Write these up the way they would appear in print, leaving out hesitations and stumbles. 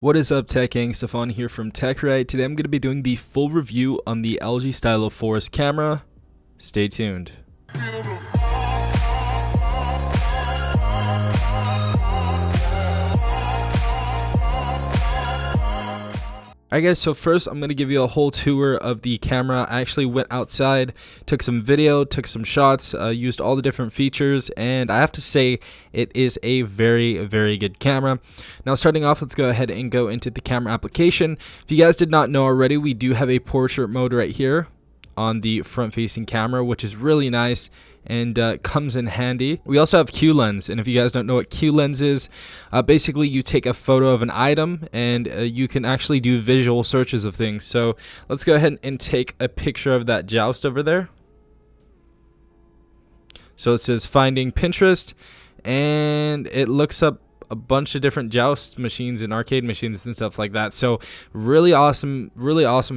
What is up, Tech Gang? Stefan here from TechRight. Today I'm going to be doing the full review on the LG Stylo 4's camera. Stay tuned. Alright guys, so first I'm going to give you a whole tour of the camera. I actually went outside, took some video, took some shots, used all the different features, and I have to say it is a very good camera. Now starting off, let's go ahead and go into the camera application. If you guys did not know already, we do have a portrait mode right here on the front facing camera, which is really nice and comes in handy. We also have Q lens, and if you guys don't know what Q lens is, basically you take a photo of an item and you can actually do visual searches of things. So let's go ahead and take a picture of that joust over there. So it says finding Pinterest, and it looks up a bunch of different joust machines and arcade machines and stuff like that. So really awesome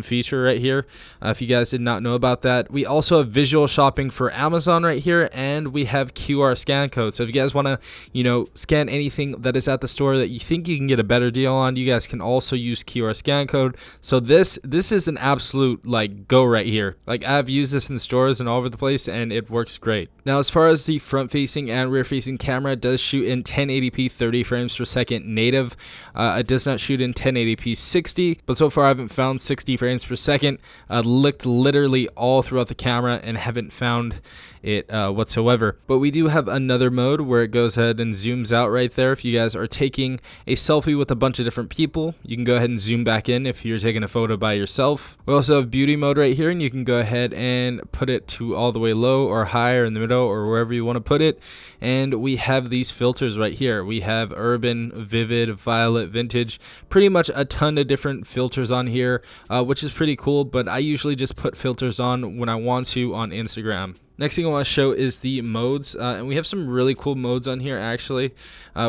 feature right here. If you guys did not know about that, we also have visual shopping for Amazon right here, and we have QR scan code. So if you guys want to, scan anything that is at the store that you think you can get a better deal on, you guys can also use QR scan code. So this is an absolute go right here. I've used this in stores and all over the place, and it works great. Now as far as the front facing and rear facing camera, it does shoot in 1080p 30 frames per second native. It does not shoot in 1080p 60, but so far I haven't found 60 frames per second. Looked literally all throughout the camera and haven't found it whatsoever. But we do have another mode where it goes ahead and zooms out right there. If you guys are taking a selfie with a bunch of different people, you can go ahead and zoom back in if you're taking a photo by yourself. We also have beauty mode right here, and you can go ahead and put it to all the way low or high or in the middle or wherever you want to put it. And we have these filters right here. We have urban, vivid, violet, vintage, pretty much a ton of different filters on here, which is pretty cool, but I usually just put filters on when I want to on Instagram. Next thing I want to show is the modes, and we have some really cool modes on here actually.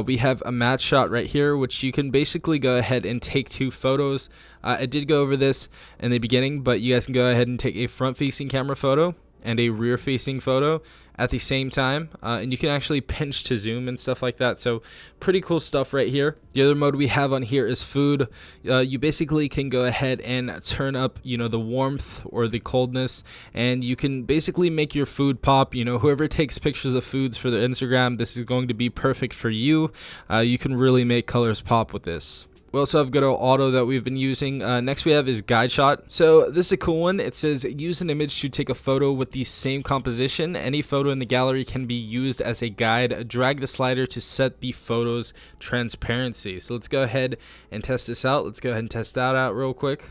We have a match shot right here, which you can basically go ahead and take two photos. I did go over this in the beginning, but you guys can go ahead and take a front facing camera photo and a rear facing photo at the same time, and you can actually pinch to zoom and stuff like that. So pretty cool stuff right here. The other mode we have on here is food. You basically can go ahead and turn up the warmth or the coldness, and you can basically make your food pop. Whoever takes pictures of foods for their Instagram, this is going to be perfect for you. You can really make colors pop with this. We also have good old auto that we've been using. Next we have is guide shot. So this is a cool one. It says use an image to take a photo with the same composition. Any photo in the gallery can be used as a guide. Drag the slider to set the photo's transparency. So let's go ahead and test this out. Let's go ahead and test that out real quick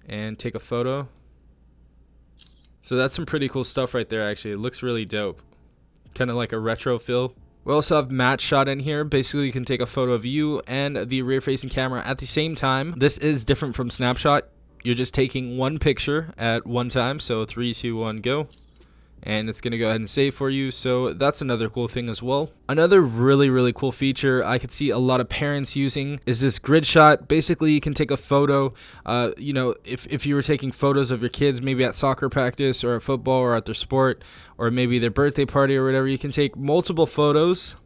and take a photo. So that's some pretty cool stuff right there. Actually, it looks really dope, kind of like a retro feel. We also have match shot in here. Basically, you can take a photo of you and the rear facing camera at the same time. This is different from snapshot. You're just taking one picture at one time. So 3, 2, 1, go. And it's going to go ahead and save for you. So that's another cool thing as well. Another really cool feature I could see a lot of parents using is this grid shot. Basically, you can take a photo, if you were taking photos of your kids, maybe at soccer practice or at football or at their sport or maybe their birthday party or whatever, you can take multiple photos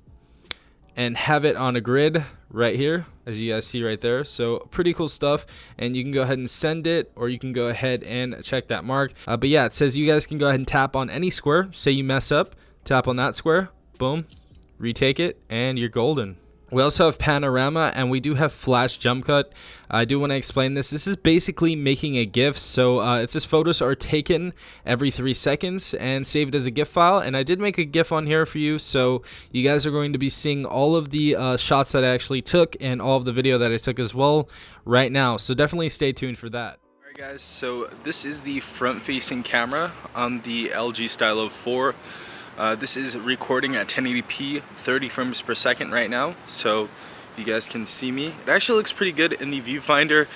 and have it on a grid right here, as you guys see right there. So pretty cool stuff, and you can go ahead and send it, or you can go ahead and check that mark. But yeah, it says you guys can go ahead and tap on any square. Say you mess up, tap on that square, boom, retake it, and you're golden. We also have panorama, and we do have flash jump cut. I do want to explain this. This is basically making a GIF. So it says photos are taken every 3 seconds and saved as a GIF file. And I did make a GIF on here for you. So you guys are going to be seeing all of the shots that I actually took and all of the video that I took as well right now. So definitely stay tuned for that. Alright guys, so this is the front facing camera on the LG Stylo 4. This is recording at 1080p 30 frames per second right now, so you guys can see me. It actually looks pretty good in the viewfinder.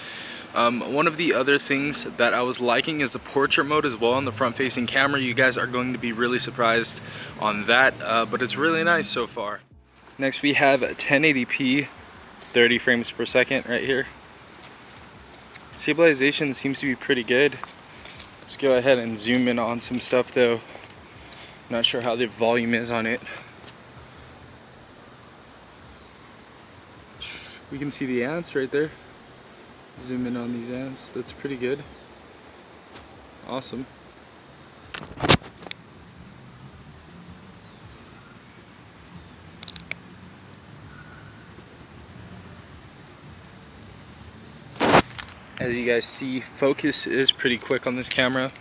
One of the other things that I was liking is the portrait mode as well on the front facing camera. You guys are going to be really surprised on that, but it's really nice so far. Next we have 1080p 30 frames per second right here. Stabilization seems to be pretty good. Let's go ahead and zoom in on some stuff though. Not sure how the volume is on it. We can see the ants right there. Zoom in on these ants. That's pretty good. Awesome. As you guys see, focus is pretty quick on this camera.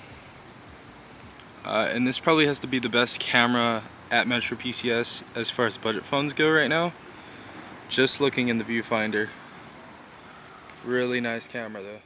And this probably has to be the best camera at Metro PCS as far as budget phones go right now. Just looking in the viewfinder. Really nice camera though.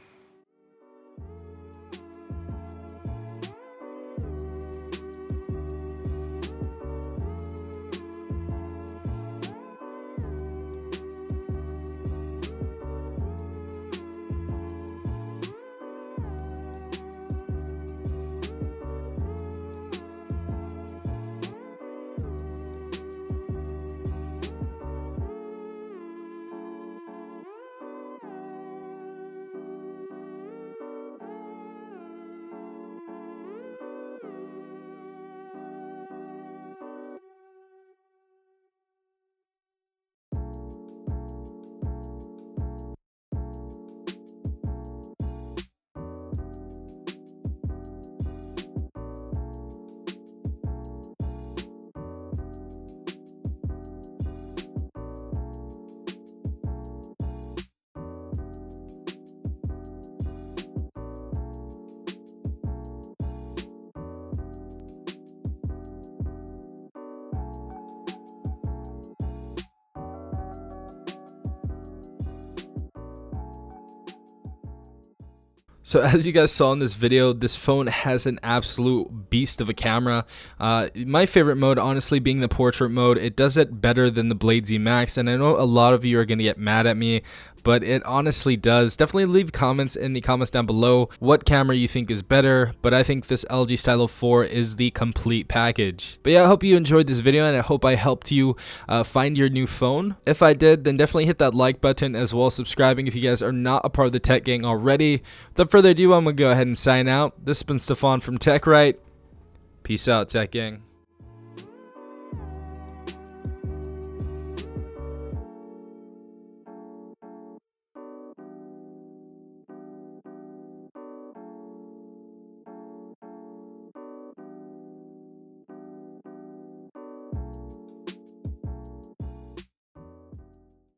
So as you guys saw in this video, this phone has an absolute beast of a camera. My favorite mode, honestly, being the portrait mode. It does it better than the Blade Z Max, and I know a lot of you are going to get mad at me, but it honestly does. Definitely leave comments in the comments down below what camera you think is better, but I think this LG Stylo 4 is the complete package. But yeah, I hope you enjoyed this video, and I hope I helped you find your new phone. If I did, then definitely hit that like button, as well as subscribing if you guys are not a part of the tech gang already. Without further ado, I'm going to go ahead and sign out. This has been Stefan from TechRight. Peace out, tech gang.